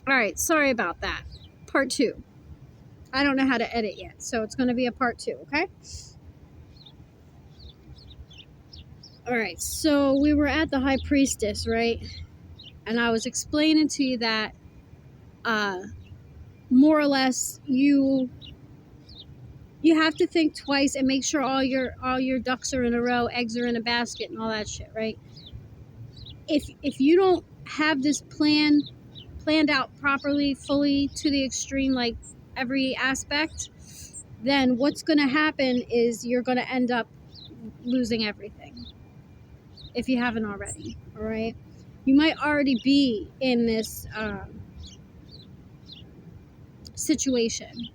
All right, sorry about that. Part 2. I don't know how to edit yet, so it's going to be a part 2, okay? All right, so we were at the High Priestess, right? And I was explaining to you that more or less you have to think twice and make sure all your ducks are in a row, eggs are in a basket, and all that shit, right? If you don't have this planned out properly, fully to the extreme, like every aspect, then what's going to happen is you're going to end up losing everything if you haven't already. All right, you might already be in this situation.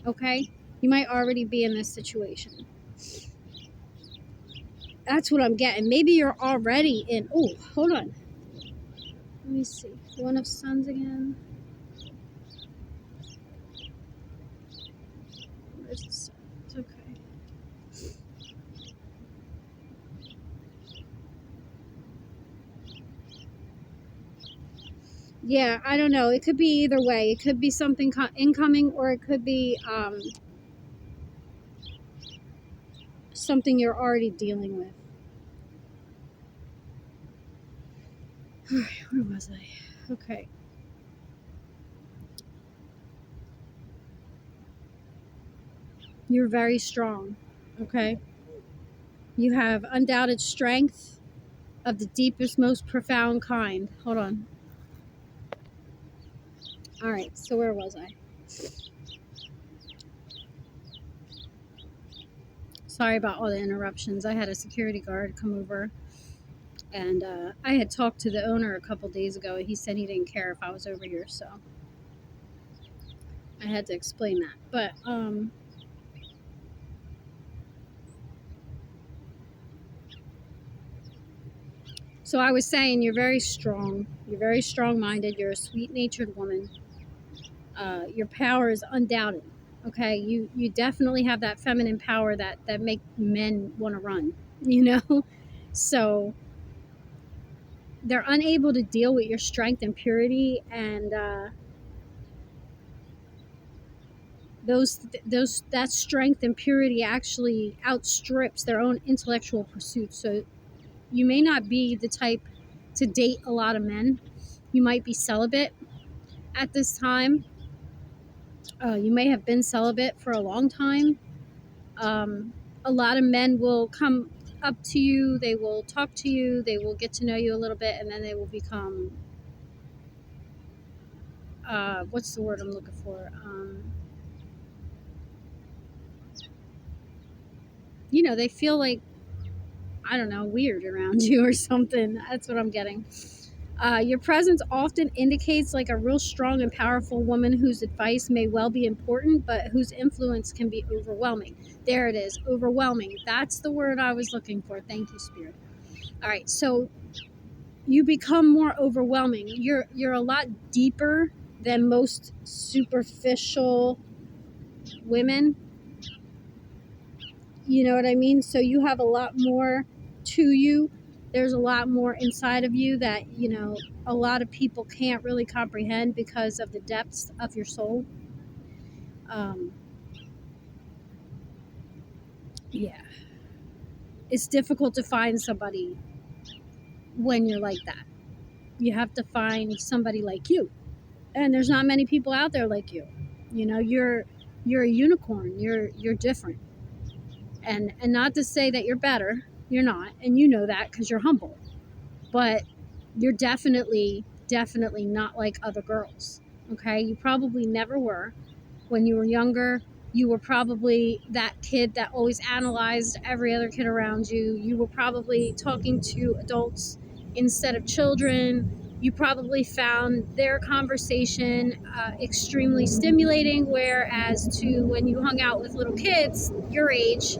Okay, you might already be in this situation. That's what I'm getting. Maybe you're already in. Oh, hold on. Let me see. One of Sons again. Where's the Sun? It's okay. Yeah, I don't know. It could be either way. It could be something incoming, or it could be something you're already dealing with. Where was I? Okay. You're very strong. Okay. You have undoubted strength of the deepest, most profound kind. Hold on. All right. So where was I? Sorry about all the interruptions. I had a security guard come over, and I had talked to the owner a couple days ago, and he said he didn't care if I was over here, so I had to explain that. But so I was saying, you're very strong. You're very strong-minded. You're a sweet-natured woman. Your power is undoubted. Okay, you definitely have that feminine power that make men want to run. You know, so they're unable to deal with your strength and purity, and that strength and purity actually outstrips their own intellectual pursuits. So you may not be the type to date a lot of men. You might be celibate at this time. You may have been celibate for a long time. A lot of men will come up to you, they will talk to you, they will get to know you a little bit, and then they will become what's the word I'm looking for? They feel like, I don't know, weird around you or something. That's what I'm getting. Your presence often indicates like a real strong and powerful woman whose advice may well be important, but whose influence can be overwhelming. There it is, overwhelming. That's the word I was looking for. Thank you, Spirit. All right, so you become more overwhelming. You're a lot deeper than most superficial women. You know what I mean? So you have a lot more to you. There's a lot more inside of you that, a lot of people can't really comprehend because of the depths of your soul. Um, yeah. It's difficult to find somebody when you're like that. You have to find somebody like you. And there's not many people out there like you. You're a unicorn. You're different. And not to say that you're better. You're not. And you know that because you're humble. But you're definitely not like other girls. Okay? You probably never were. When you were younger, you were probably that kid that always analyzed every other kid around you. You were probably talking to adults instead of children. You probably found their conversation extremely stimulating, whereas to when you hung out with little kids your age,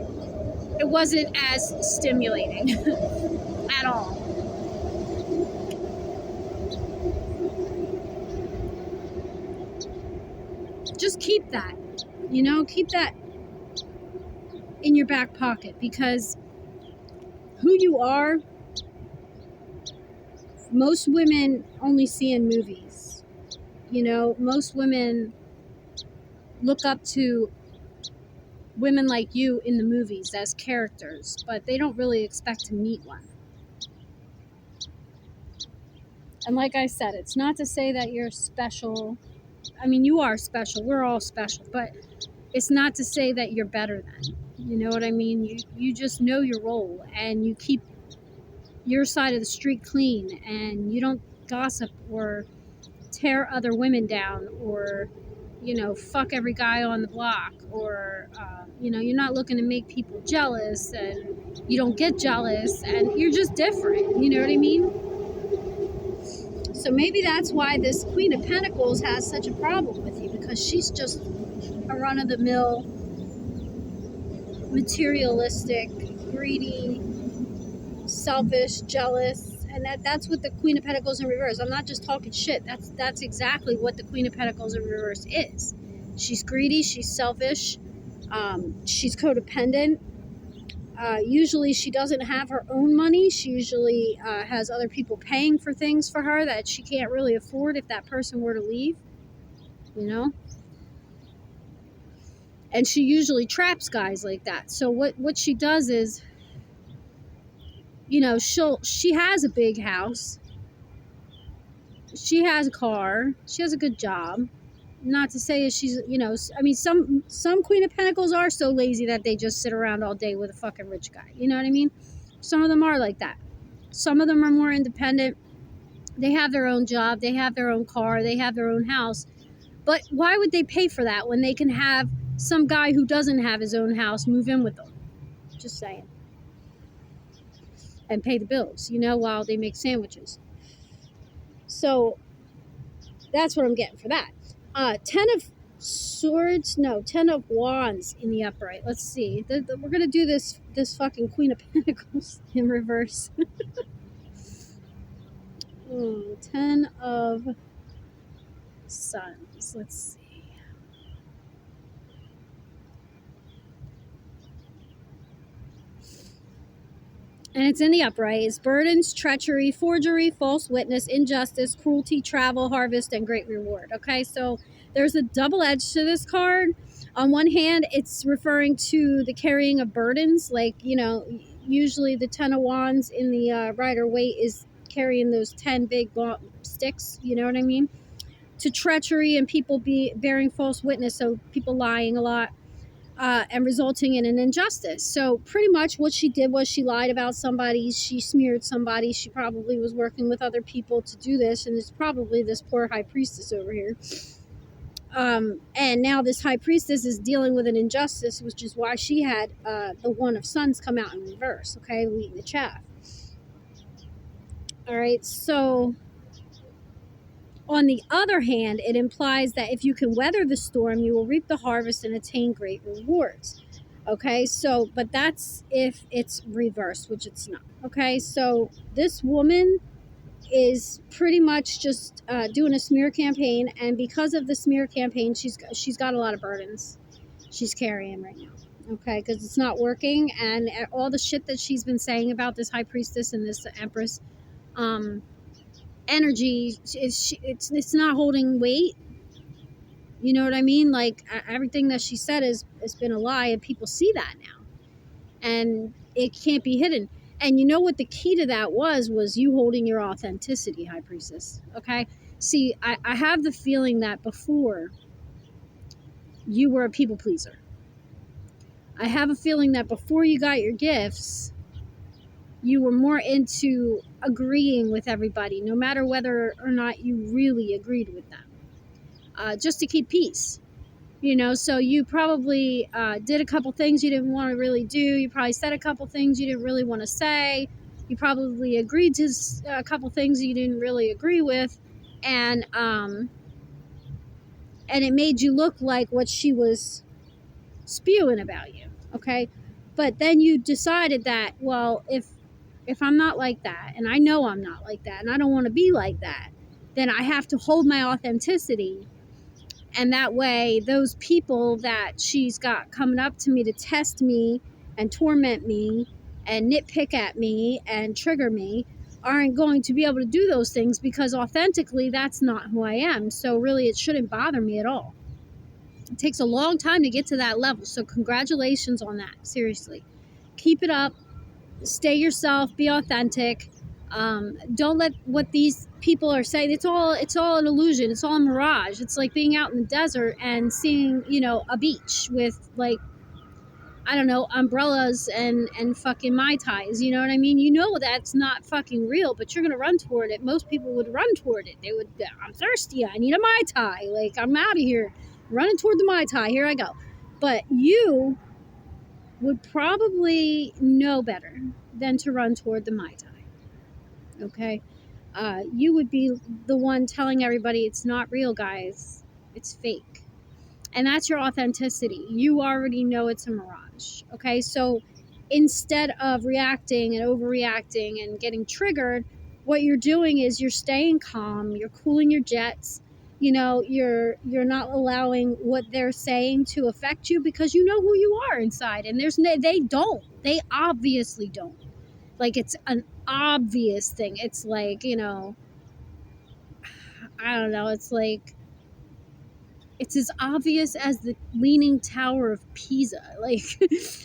it wasn't as stimulating at all. Just keep that, keep that in your back pocket, because who you are, most women only see in movies. You know, most women look up to women like you in the movies as characters, but they don't really expect to meet one. And like I said, it's not to say that you're special. I mean, you are special. We're all special, but it's not to say that you're better than. You know what I mean? You just know your role, and you keep your side of the street clean, and you don't gossip or tear other women down, or fuck every guy on the block, or you're not looking to make people jealous, and you don't get jealous, and you're just different. You know what I mean? So maybe that's why this Queen of Pentacles has such a problem with you, because she's just a run-of-the-mill, materialistic, greedy, selfish, jealous, and that's what the Queen of Pentacles in reverse. I'm not just talking shit. That's exactly what the Queen of Pentacles in reverse is. She's greedy. She's selfish. She's codependent. Usually she doesn't have her own money. She usually has other people paying for things for her that she can't really afford if that person were to leave, you know? And she usually traps guys like that. So what she does is, she has a big house. She has a car. She has a good job. Not to say she's, I mean, some Queen of Pentacles are so lazy that they just sit around all day with a fucking rich guy. You know what I mean? Some of them are like that. Some of them are more independent. They have their own job. They have their own car. They have their own house. But why would they pay for that when they can have some guy who doesn't have his own house move in with them? Just saying. And pay the bills, while they make sandwiches. So that's what I'm getting for that. 10 of Swords, no, 10 of Wands in the upright. Let's see. We're going to do this fucking Queen of Pentacles in reverse. 10 of Suns. Let's see. And it's in the upright. It's burdens, treachery, forgery, false witness, injustice, cruelty, travel, harvest, and great reward. Okay, so there's a double edge to this card. On one hand, it's referring to the carrying of burdens. Like, usually the 10 of Wands in the Rider-Waite is carrying those 10 big sticks. You know what I mean? To treachery and people bearing false witness. So people lying a lot. And resulting in an injustice. So pretty much what she did was she lied about somebody, she smeared somebody, she probably was working with other people to do this, and it's probably this poor high priestess over here. And now this high priestess is dealing with an injustice, which is why she had the One of Suns come out in reverse, okay, leading the chaff. All right, so on the other hand, it implies that if you can weather the storm, you will reap the harvest and attain great rewards. Okay, so, but that's if it's reversed, which it's not. Okay, so this woman is pretty much just doing a smear campaign, and because of the smear campaign, she's got a lot of burdens she's carrying right now. Okay, because it's not working, and all the shit that she's been saying about this high priestess and this empress, energy, it's not holding weight. You know what I mean? Like, everything that she said has been a lie, and people see that now, and it can't be hidden. And you know what the key to that was you holding your authenticity, high priestess. Okay, see, I have the feeling that before you were a people pleaser. I have a feeling that before you got your gifts, you were more into agreeing with everybody, no matter whether or not you really agreed with them, just to keep peace. So you probably did a couple things you didn't want to really do. You probably said a couple things you didn't really want to say. You probably agreed to a couple things you didn't really agree with, and it made you look like what she was spewing about you. Okay, but then you decided that, well, if I'm not like that, and I know I'm not like that, and I don't want to be like that, then I have to hold my authenticity. And that way, those people that she's got coming up to me to test me and torment me and nitpick at me and trigger me, aren't going to be able to do those things because authentically that's not who I am. So really it shouldn't bother me at all. It takes a long time to get to that level. So congratulations on that. Seriously. Keep it up. Stay yourself. Be authentic. Don't let what these people are saying. It's all an illusion. It's all a mirage. It's like being out in the desert and seeing, a beach with like, I don't know, umbrellas and fucking Mai Tais. You know what I mean? You know that's not fucking real, but you're going to run toward it. Most people would run toward it. They would, I'm thirsty. I need a Mai Tai. Like, I'm out of here. Running toward the Mai Tai. Here I go. But you would probably know better than to run toward the Mai Tai. Okay? You would be the one telling everybody it's not real, guys. It's fake. And that's your authenticity. You already know it's a mirage. Okay? So instead of reacting and overreacting and getting triggered, what you're doing is you're staying calm, you're cooling your jets. You're not allowing what they're saying to affect you because you know who you are inside. And they obviously don't. Like, it's an obvious thing. It's like, I don't know, it's like, it's as obvious as the Leaning Tower of Pisa. Like,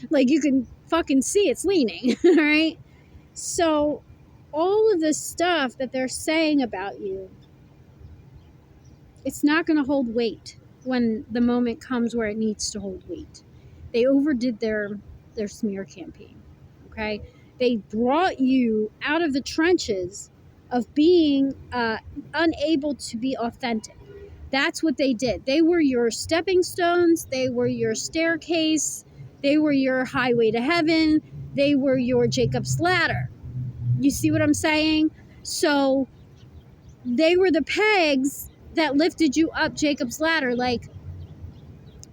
like you can fucking see it's leaning, all right? So all of this stuff that they're saying about you, it's not going to hold weight when the moment comes where it needs to hold weight. They overdid their smear campaign, okay? They brought you out of the trenches of being unable to be authentic. That's what they did. They were your stepping stones. They were your staircase. They were your highway to heaven. They were your Jacob's ladder. You see what I'm saying? So they were the pegs that lifted you up Jacob's ladder. Like,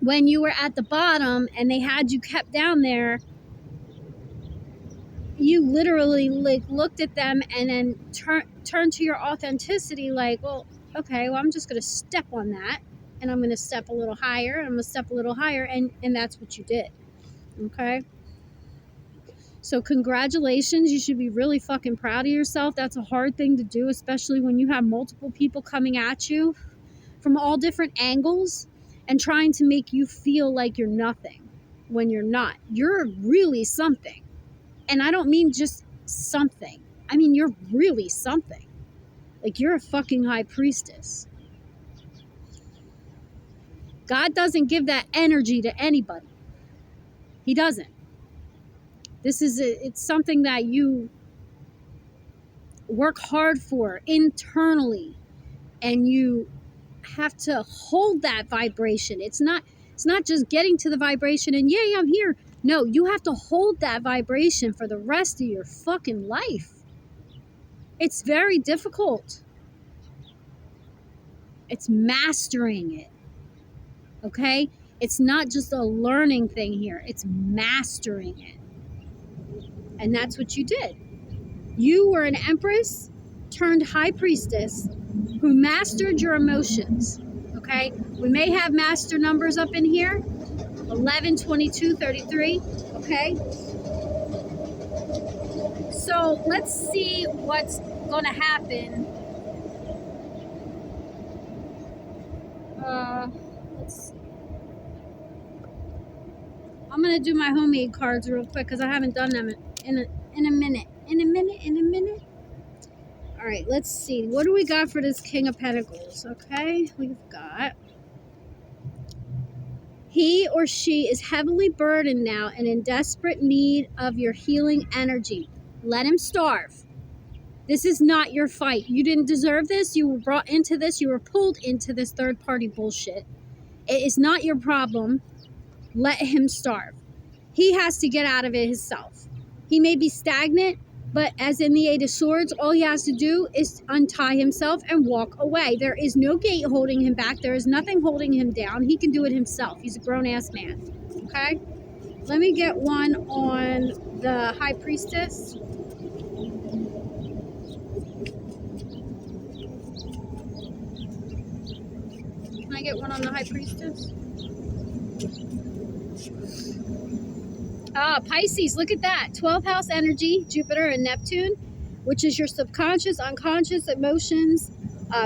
when you were at the bottom and they had you kept down there, you literally like looked at them and then turned to your authenticity like, well, okay, well, I'm just going to step on that, and I'm going to step a little higher, and I'm going to step a little higher, and that's what you did, okay? So congratulations. You should be really fucking proud of yourself. That's a hard thing to do, especially when you have multiple people coming at you from all different angles and trying to make you feel like you're nothing when you're not. You're really something. And I don't mean just something. I mean, you're really something. Like, you're a fucking high priestess. God doesn't give that energy to anybody. He doesn't. It's something that you work hard for internally, and you have to hold that vibration. It's not just getting to the vibration and yay, I'm here. No, you have to hold that vibration for the rest of your fucking life. It's very difficult. It's mastering it. Okay? It's not just a learning thing here. It's mastering it. And that's what you did. You were an empress turned high priestess who mastered your emotions. Okay? We may have master numbers up in here. 11, 22, 33. Okay? So let's see what's going to happen. Let's see. I'm going to do my homemade cards real quick because I haven't done them in a minute. In a minute. All right, let's see. What do we got for this King of Pentacles? Okay, we've got... He or she is heavily burdened now and in desperate need of your healing energy. Let him starve. This is not your fight. You didn't deserve this. You were brought into this. You were pulled into this third-party bullshit. It is not your problem. Let him starve. He has to get out of it himself. He may be stagnant, but as in the Eight of Swords, all he has to do is untie himself and walk away. There is no gate holding him back. There is nothing holding him down. He can do it himself. He's a grown-ass man. Okay? Let me get one on the High Priestess. Can I get one on the High Priestess? Pisces, look at that. 12th house energy, Jupiter and Neptune. which is your subconscious, unconscious emotions,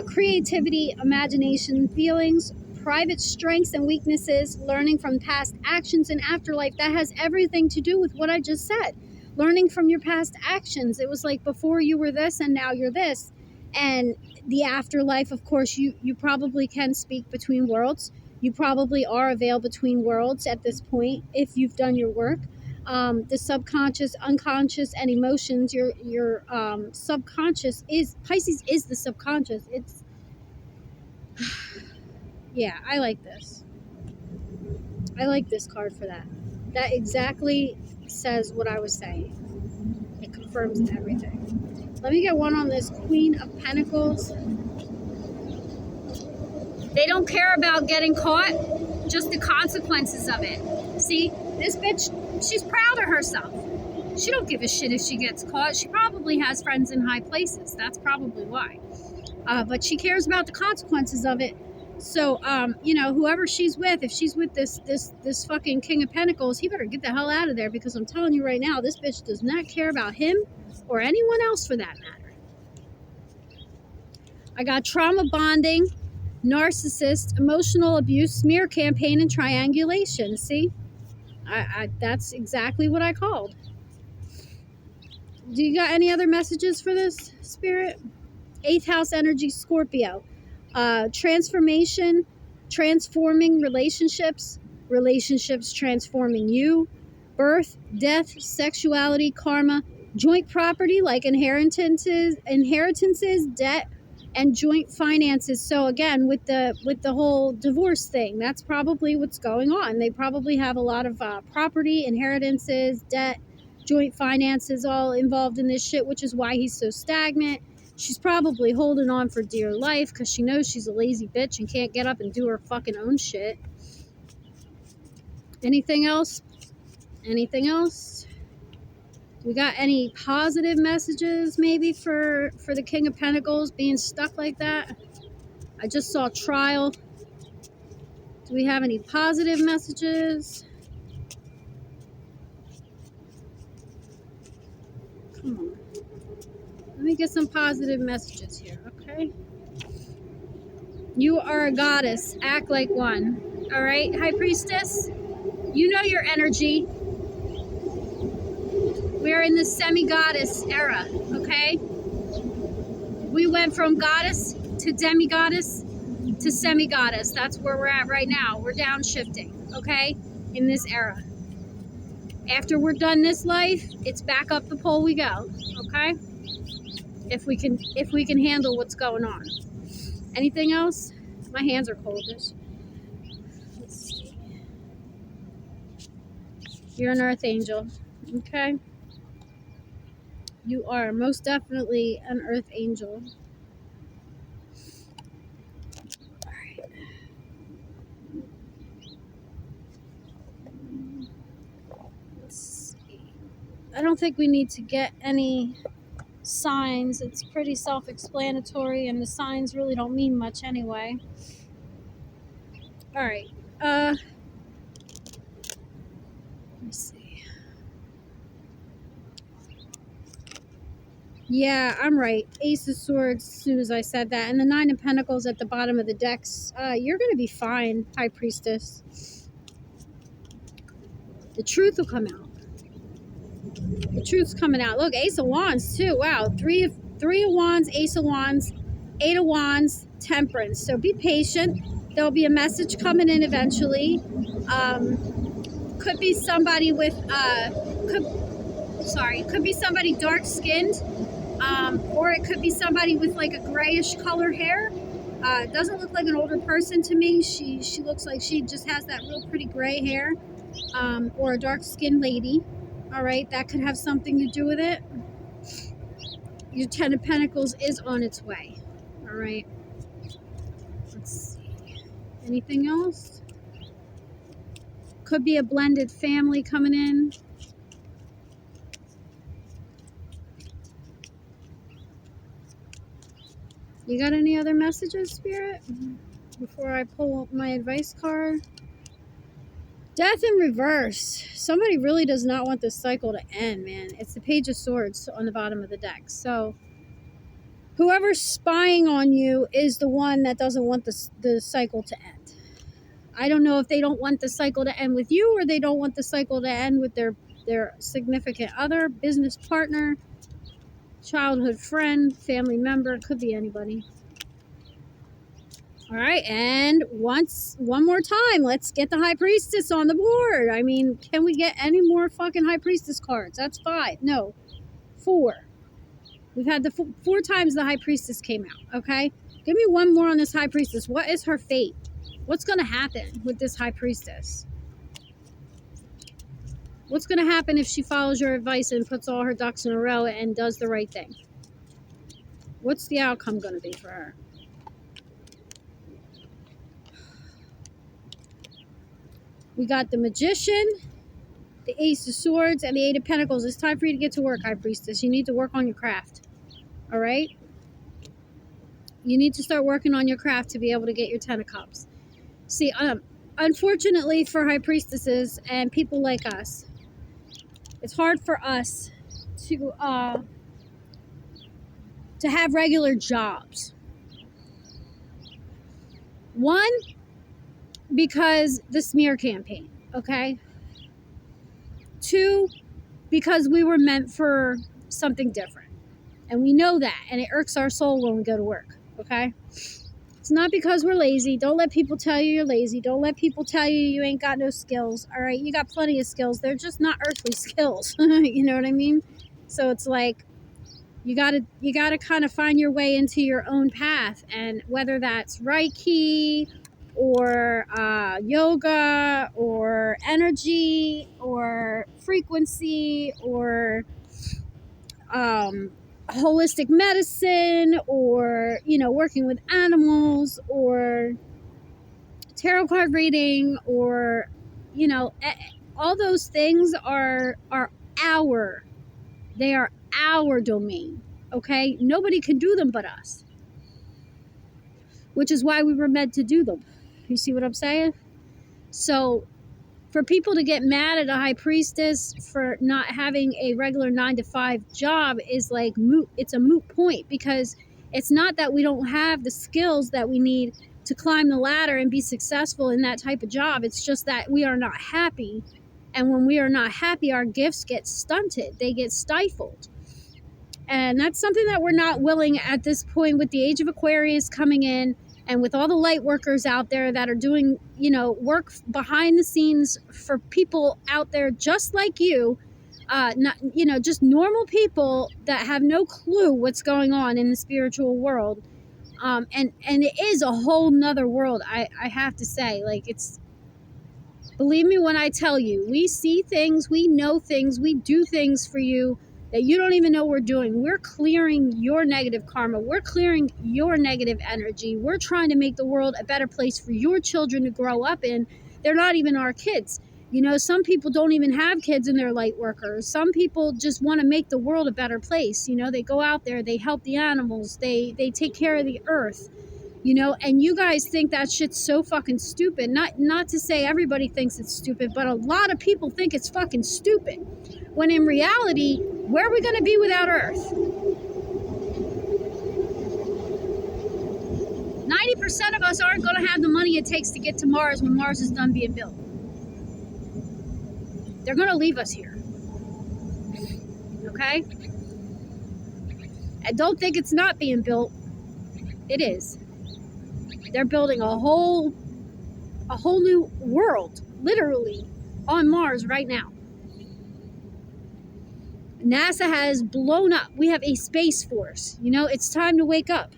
creativity, imagination, feelings, private strengths and weaknesses, learning from past actions and afterlife. That has everything to do with what I just said. Learning from your past actions. It was like before you were this and now you're this. And the afterlife, of course, you probably can speak between worlds. You probably are a veil between worlds at this point if you've done your work. The subconscious, unconscious, and emotions. Your subconscious is Pisces is the subconscious. It's yeah, I like this. I like this card for that. That exactly says what I was saying. It confirms everything. Let me get one on this Queen of Pentacles. They don't care about getting caught, just the consequences of it. See, this bitch, she's proud of herself. She don't give a shit if she gets caught. She probably has friends in high places. That's probably why. But she cares about the consequences of it. So, whoever she's with, if she's with this fucking King of Pentacles, he better get the hell out of there, because I'm telling you right now, this bitch does not care about him or anyone else for that matter. I got trauma bonding, narcissist, emotional abuse, smear campaign, and triangulation. See? That's exactly what I called. Do you got any other messages for this, Spirit? 8th house energy, Scorpio. Transformation, transforming relationships, relationships transforming you, birth, death, sexuality, karma, joint property like inheritances, debt, and joint finances. So again, with the whole divorce thing, that's probably what's going on. They probably have a lot of property, inheritances, debt, joint finances all involved in this shit, which is why he's so stagnant. She's probably holding on for dear life because she knows she's a lazy bitch and can't get up and do her fucking own shit. Anything else? Anything else? We got any positive messages maybe for the King of Pentacles being stuck like that? I just saw trial. Do we have any positive messages? Come on. Let me get some positive messages here, okay? You are a goddess. Act like one. All right, High Priestess? You know your energy. We are in the semi-goddess era, okay? We went from goddess to demi-goddess to semi-goddess. That's where we're at right now. We're downshifting, okay? In this era. After we're done this life, it's back up the pole we go, okay? If we can handle what's going on. Anything else? My hands are coldish. Let's see. You're an earth angel, okay? You are most definitely an earth angel. All right. Let's see. I don't think we need to get any signs. It's pretty self-explanatory, and the signs really don't mean much anyway. All right. Let me see. Yeah, I'm right. Ace of Swords as soon as I said that. And the Nine of Pentacles at the bottom of the decks. You're going to be fine, High Priestess. The truth will come out. The truth's coming out. Look, Ace of Wands too. Wow. Three of Wands, Ace of Wands, Eight of Wands, Temperance. So be patient. There'll be a message coming in eventually. Could be somebody with could be somebody dark skinned, or it could be somebody with like a grayish color hair. Doesn't look like an older person to me. She looks like she just has that real pretty gray hair, or a dark skinned lady. All right, that could have something to do with it. Your Ten of Pentacles is on its way. All right. Let's see. Anything else? Could be a blended family coming in. You got any other messages, Spirit? Before I pull up my advice card? Death in reverse. Somebody really does not want this cycle to end, man. It's the Page of Swords on the bottom of the deck. So whoever's spying on you is the one that doesn't want the cycle to end. I don't know if they don't want the cycle to end with you, or they don't want the cycle to end with their significant other, business partner, childhood friend, family member. Could be anybody. All right, and one more time, let's get the High Priestess on the board. I mean, can we get any more fucking High Priestess cards? That's 5. No, 4. We've had the 4 times the High Priestess came out, okay? Give me one more on this High Priestess. What is her fate? What's going to happen with this High Priestess? What's going to happen if she follows your advice and puts all her ducks in a row and does the right thing? What's the outcome going to be for her? We got the Magician, the Ace of Swords, and the Eight of Pentacles. It's time for you to get to work, High Priestess. You need to work on your craft. All right? You need to start working on your craft to be able to get your 10 of Cups. See, unfortunately for High Priestesses and people like us, it's hard for us to have regular jobs. One, because the smear campaign, okay? 2, because we were meant for something different. And we know that, and it irks our soul when we go to work, okay? It's not because we're lazy. Don't let people tell you you're lazy. Don't let people tell you you ain't got no skills, all right? You got plenty of skills. They're just not earthly skills, you know what I mean? So it's like, you gotta kind of find your way into your own path, and whether that's Reiki or yoga or energy or frequency or holistic medicine, or working with animals, or tarot card reading, or all those things are our domain. Okay, nobody can do them but us, which is why we were meant to do them. You see what I'm saying? So for people to get mad at a High Priestess for not having a regular 9-to-5 job is like moot. It's a moot point, because it's not that we don't have the skills that we need to climb the ladder and be successful in that type of job. It's just that we are not happy. And when we are not happy, our gifts get stunted. They get stifled. And that's something that we're not willing at this point, with the age of Aquarius coming in, and with all the light workers out there that are doing, work behind the scenes for people out there just like you, not, just normal people that have no clue what's going on in the spiritual world. And it is a whole nother world, I have to say. Like, believe me when I tell you, we see things, we know things, we do things for you that you don't even know we're doing. We're clearing your negative karma. We're clearing your negative energy. We're trying to make the world a better place for your children to grow up in. They're not even our kids. Some people don't even have kids and they're light workers. Some people just want to make the world a better place. They go out there, they help the animals, they take care of the earth. And you guys think that shit's so fucking stupid. Not to say everybody thinks it's stupid, but a lot of people think it's fucking stupid. When in reality, where are we going to be without Earth? 90% of us aren't going to have the money it takes to get to Mars when Mars is done being built. They're going to leave us here. Okay? And don't think it's not being built. It is. They're building a whole new world, literally, on Mars right now. NASA has blown up. We have a space force. It's time to wake up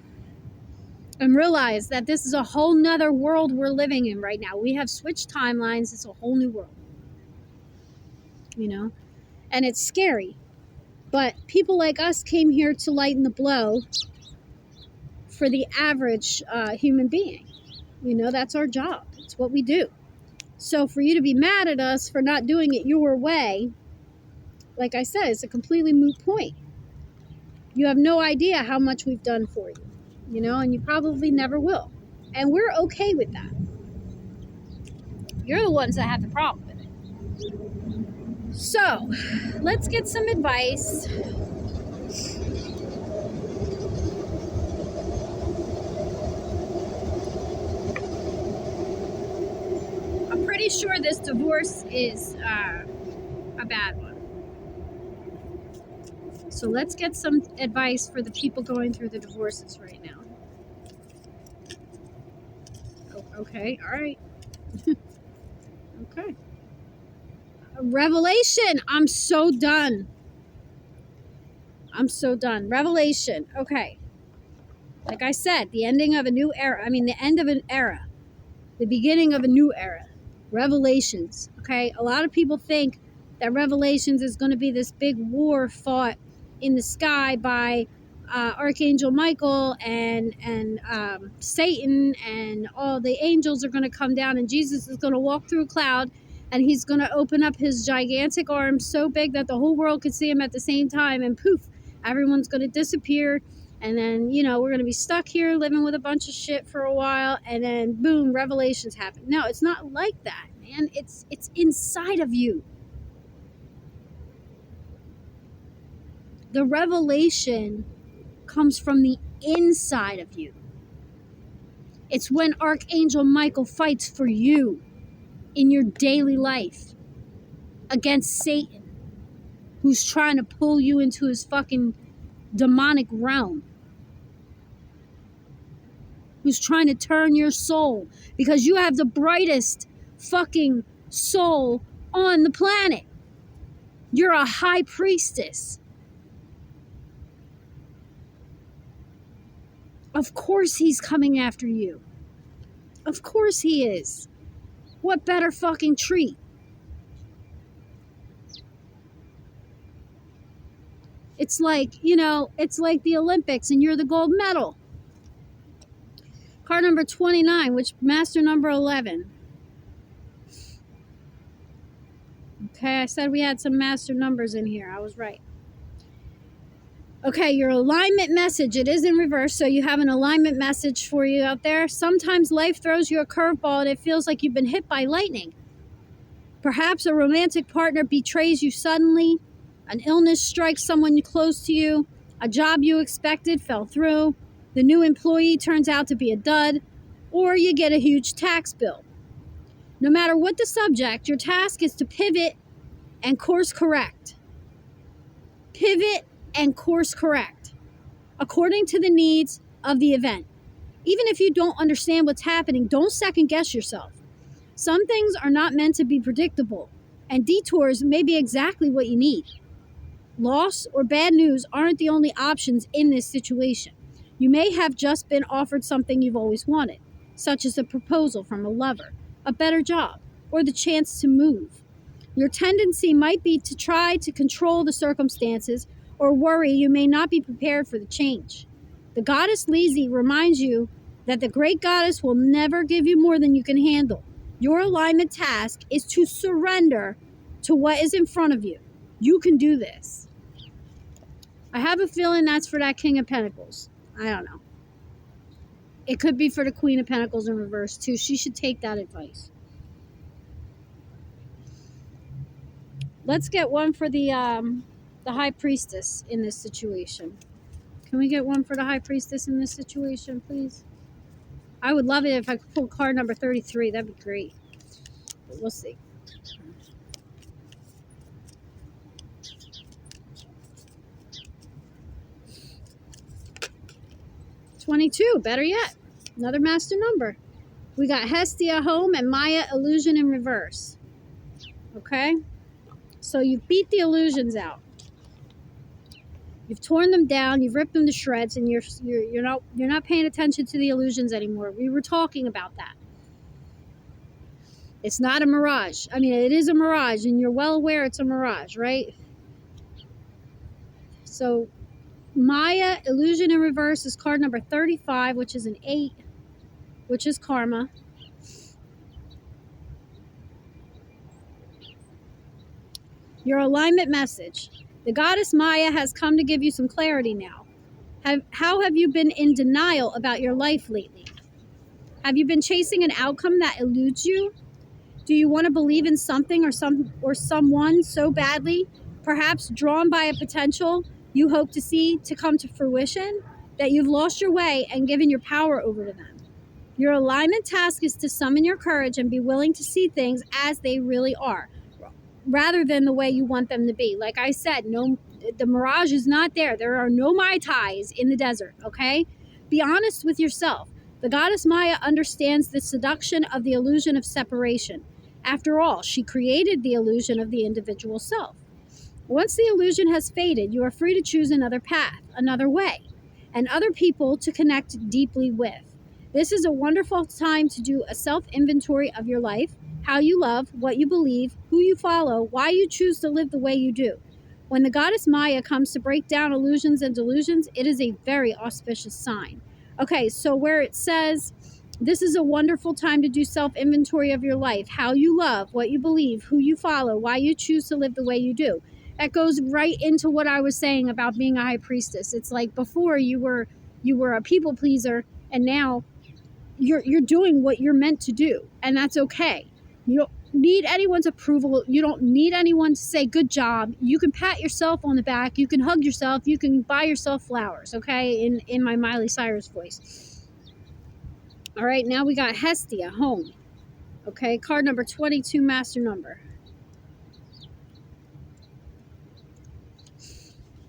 and realize that this is a whole nother world we're living in right now. We have switched timelines. It's a whole new world. And it's scary. But people like us came here to lighten the blow for the average human being. That's our job. It's what we do. So for you to be mad at us for not doing it your way, like I said, it's a completely moot point. You have no idea how much we've done for you, and you probably never will. And we're okay with that. You're the ones that have the problem with So, let's get some advice. I'm pretty sure this divorce is a bad one. So let's get some advice for the people going through the divorces right now. Oh, okay, all right. Okay. Revelation. I'm so done. Revelation. Okay. Like I said, the ending of a new era. I mean, the end of an era. The beginning of a new era. Revelations. Okay. A lot of people think that Revelations is going to be this big war fought in the sky by Archangel Michael and Satan, and all the angels are going to come down, and Jesus is going to walk through a cloud, and he's going to open up his gigantic arms so big that the whole world could see him at the same time, and poof, everyone's going to disappear, and then, you know, we're going to be stuck here living with a bunch of shit for a while, and then boom, revelations happen. No, it's not like that, man. It's inside of you. The revelation comes from the inside of you. It's when Archangel Michael fights for you in your daily life against Satan, who's trying to pull you into his fucking demonic realm, who's trying to turn your soul, because you have the brightest fucking soul on the planet. You're a high priestess. Of course he's coming after you. Of course he is. What better fucking treat? It's like, you know, it's like the Olympics and you're the gold medal. Card number 29, which master number 11. Okay, I said we had some master numbers in here. I was right. Okay, your alignment message. It is in reverse, so you have an alignment message for you out there. Sometimes life throws you a curveball and it feels like you've been hit by lightning. Perhaps a romantic partner betrays you suddenly. An illness strikes someone close to you. A job you expected fell through. The new employee turns out to be a dud. Or you get a huge tax bill. No matter what the subject, your task is to pivot and course correct. Pivot and course correct according to the needs of the event. Even if you don't understand what's happening, don't second guess yourself. Some things are not meant to be predictable, and detours may be exactly what you need. Loss or bad news aren't the only options in this situation. You may have just been offered something you've always wanted, such as a proposal from a lover, a better job, or the chance to move. Your tendency might be to try to control the circumstances or worry you may not be prepared for the change. The goddess Lizzie reminds you that the great goddess will never give you more than you can handle. Your alignment task is to surrender to what is in front of you. You can do this. I have a feeling that's for that King of Pentacles. I don't know. It could be for the Queen of Pentacles in reverse too. She should take that advice. Let's get one for the High Priestess in this situation. Can we get one for the High Priestess in this situation, please? I would love it if I could pull card number 33. That'd be great. But we'll see. $22, better yet. Another master number. We got Hestia home and Maya illusion in reverse. Okay? So you've beat the illusions out. You've torn them down, you've ripped them to shreds, and you're not paying attention to the illusions anymore. We were talking about that. It's not a mirage. I mean, it is a mirage, and you're well aware it's a mirage, right? So Maya illusion in reverse is card number 35, which is an 8, which is karma. Your alignment message. The goddess Maya has come to give you some clarity now. How have you been in denial about your life lately? Have you been chasing an outcome that eludes you? Do you want to believe in something or someone so badly, perhaps drawn by a potential you hope to see to come to fruition, that you've lost your way and given your power over to them? Your alignment task is to summon your courage and be willing to see things as they really are, rather than the way you want them to be. Like I said, no, the mirage is not there. There are no Mai Tais in the desert, okay? Be honest with yourself. The goddess Maya understands the seduction of the illusion of separation. After all, she created the illusion of the individual self. Once the illusion has faded, you are free to choose another path, another way, and other people to connect deeply with. This is a wonderful time to do a self-inventory of your life, how you love, what you believe, who you follow, why you choose to live the way you do. When the goddess Maya comes to break down illusions and delusions, it is a very auspicious sign. Okay, so where it says, this is a wonderful time to do self-inventory of your life, how you love, what you believe, who you follow, why you choose to live the way you do. That goes right into what I was saying about being a high priestess. It's like before you were a people pleaser, and now you're doing what you're meant to do, and that's okay. You don't need anyone's approval. You don't need anyone to say good job. You can pat yourself on the back. You can hug yourself. You can buy yourself flowers, okay, in my Miley Cyrus voice. All right, now we got Hestia, home. Okay, card number 22, master number.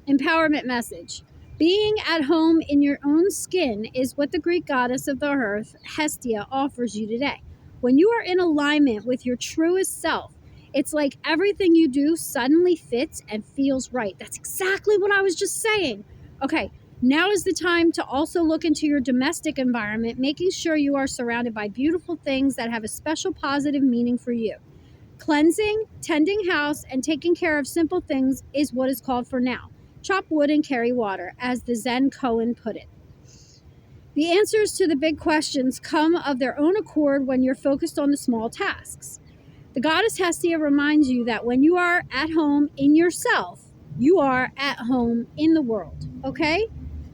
Empowerment message. Being at home in your own skin is what the Greek goddess of the earth, Hestia, offers you today. When you are in alignment with your truest self, it's like everything you do suddenly fits and feels right. That's exactly what I was just saying. Okay, now is the time to also look into your domestic environment, making sure you are surrounded by beautiful things that have a special positive meaning for you. Cleansing, tending house, and taking care of simple things is what is called for now. Chop wood and carry water, as the Zen koan put it. The answers to the big questions come of their own accord when you're focused on the small tasks. The goddess Hestia reminds you that when you are at home in yourself, you are at home in the world, okay?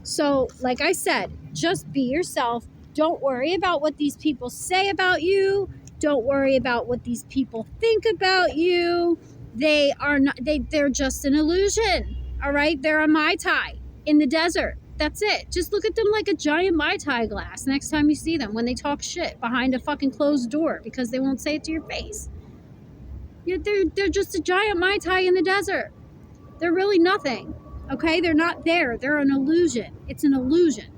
So, like I said, just be yourself. Don't worry about what these people say about you. Don't worry about what these people think about you. They're just an illusion. All right, they're a Mai Tai in the desert. That's it. Just look at them like a giant Mai Tai glass next time you see them when they talk shit behind a fucking closed door because they won't say it to your face. Yeah, they're just a giant Mai Tai in the desert. They're really nothing. Okay, they're not there. They're an illusion. It's an illusion.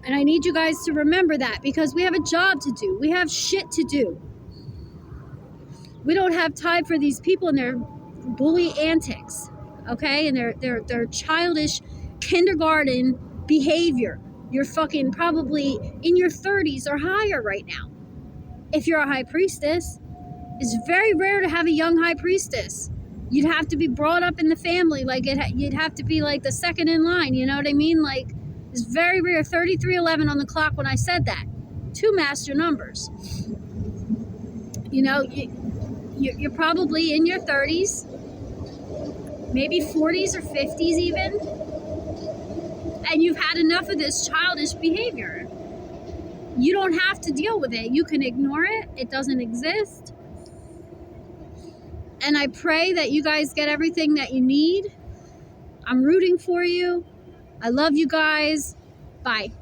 And I need you guys to remember that because we have a job to do. We have shit to do. We don't have time for these people and their bully antics. Okay, and their childish kindergarten behavior. You're fucking probably in your 30s or higher right now. If you're a high priestess, it's very rare to have a young high priestess. You'd have to be brought up in the family, like you'd have to be like the second in line. You know what I mean? Like it's very rare. 3311 on the clock when I said that. 2 master numbers. You know, you're probably in your 30s. Maybe 40s or 50s even, and you've had enough of this childish behavior. You don't have to deal with it. You can ignore it. It doesn't exist. And I pray that you guys get everything that you need. I'm rooting for you. I love you guys. Bye.